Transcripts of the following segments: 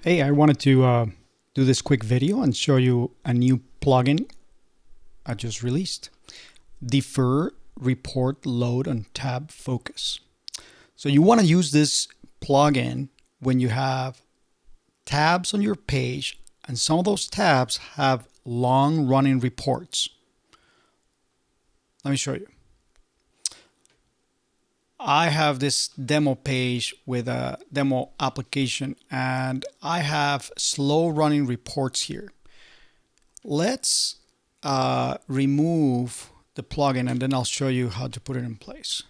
Hey, I wanted to do this quick video and show you a new plugin I just released. Defer Report Load on Tab Focus. So you want to use this plugin when you have tabs on your page and some of those tabs have long running reports. Let me show you. I have this demo page with a demo application and I have slow running reports here. Let's remove the plugin and then I'll show you how to put it in place.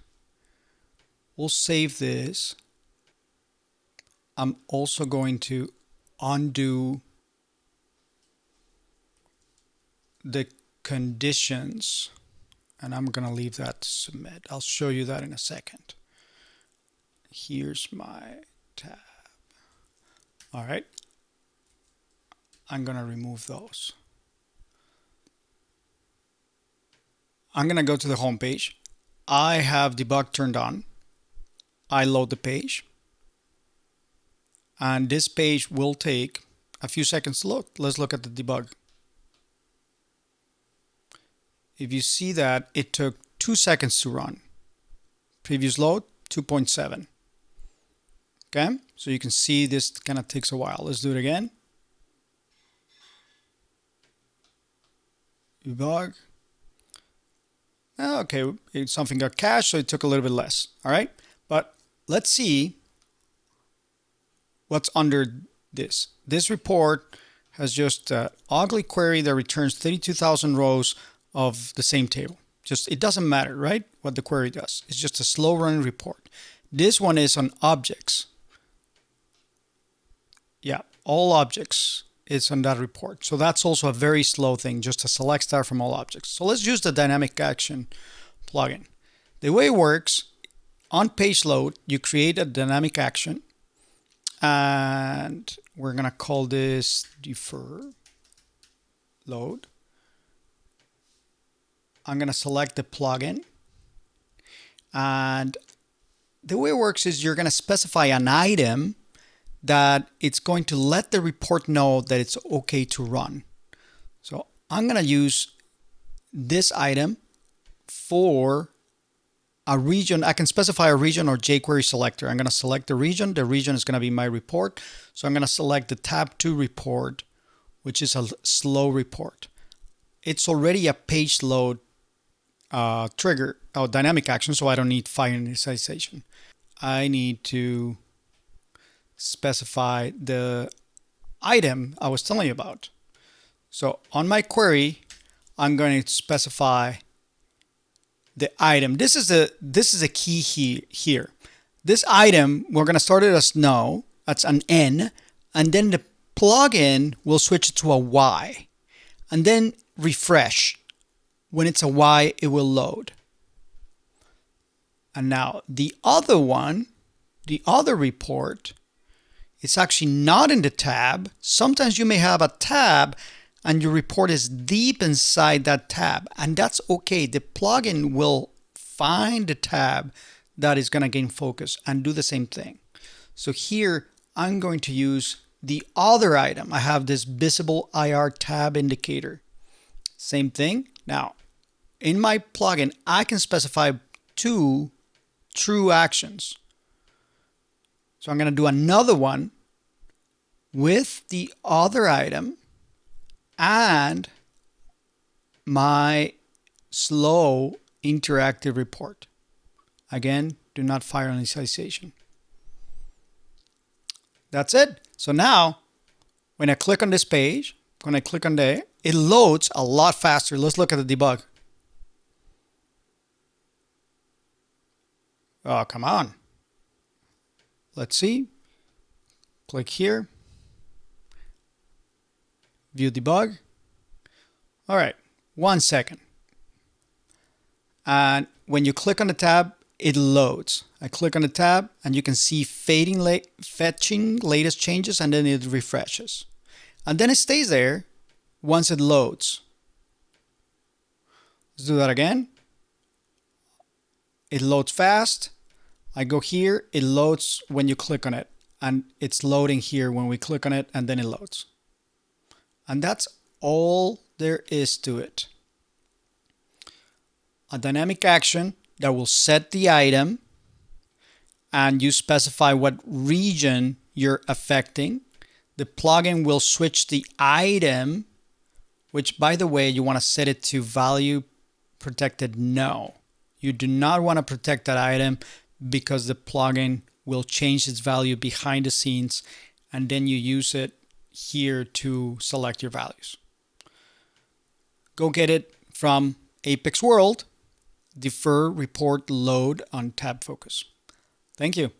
We'll save this. I'm also going to undo the conditions. And I'm going to leave that to submit. I'll show you that in a second. Here's my tab. All right. I'm going to remove those. I'm going to go to the home page. I have debug turned on. I load the page. And this page will take a few seconds to load. Let's look at the debug. If you see that it took 2 seconds to run. Previous load, 2.7. Okay, so you can see this kind of takes a while. Let's do it again. Debug. Okay, something got cached, so it took a little bit less. All right, but let's see what's under this. This report has just an ugly query that returns 32,000 rows of the same table. Just it doesn't matter, right? What the query does. It's just a slow running report. This one is on objects. Yeah, all objects is on that report. So that's also a very slow thing, just a select star from all objects. So let's use the dynamic action plugin. The way it works, on page load, you create a dynamic action and we're gonna call this defer load. I'm going to select the plugin. And the way it works is you're going to specify an item that it's going to let the report know that it's okay to run. So I'm going to use this item for a region. I can specify a region or jQuery selector. I'm going to select the region. The region is going to be my report. So I'm going to select the tab 2 report, which is a slow report. It's already a page load trigger or dynamic action, so I don't need file initialization. I need to specify the item I was telling you about. So on my query, I'm going to specify the item. This is a key here. This item, we're going to start it as no, that's an N, and then the plugin will switch it to a Y, and then refresh. When it's a Y, it will load. And now the other one, the other report, it's actually not in the tab. Sometimes you may have a tab and your report is deep inside that tab. And that's okay. The plugin will find the tab that is going to gain focus and do the same thing. So here I'm going to use the other item. I have this visible IR tab indicator. Same thing. Now, in my plugin, I can specify 2 true actions. So I'm going to do another one with the other item and my slow interactive report. Again, do not fire initialization. That's it. So now, when I click on this page, when I click on there, it loads a lot faster. Let's look at the debug. Oh, come on. Let's see. Click here. View debug. All right, 1 second. And when you click on the tab, it loads. I click on the tab and you can see fetching latest changes and then it refreshes. And then it stays there once it loads. Let's do that again. It loads fast. I go here, it loads when you click on it. and it's loading here when we click on it, and then it loads. And that's all there is to it. A dynamic action that will set the item, and you specify what region you're affecting. The plugin will switch the item, which, by the way, you want to set it to value protected no. You do not want to protect that item because the plugin will change its value behind the scenes, and then you use it here to select your values. Go get it from Apex World. Defer report load on tab focus. Thank you.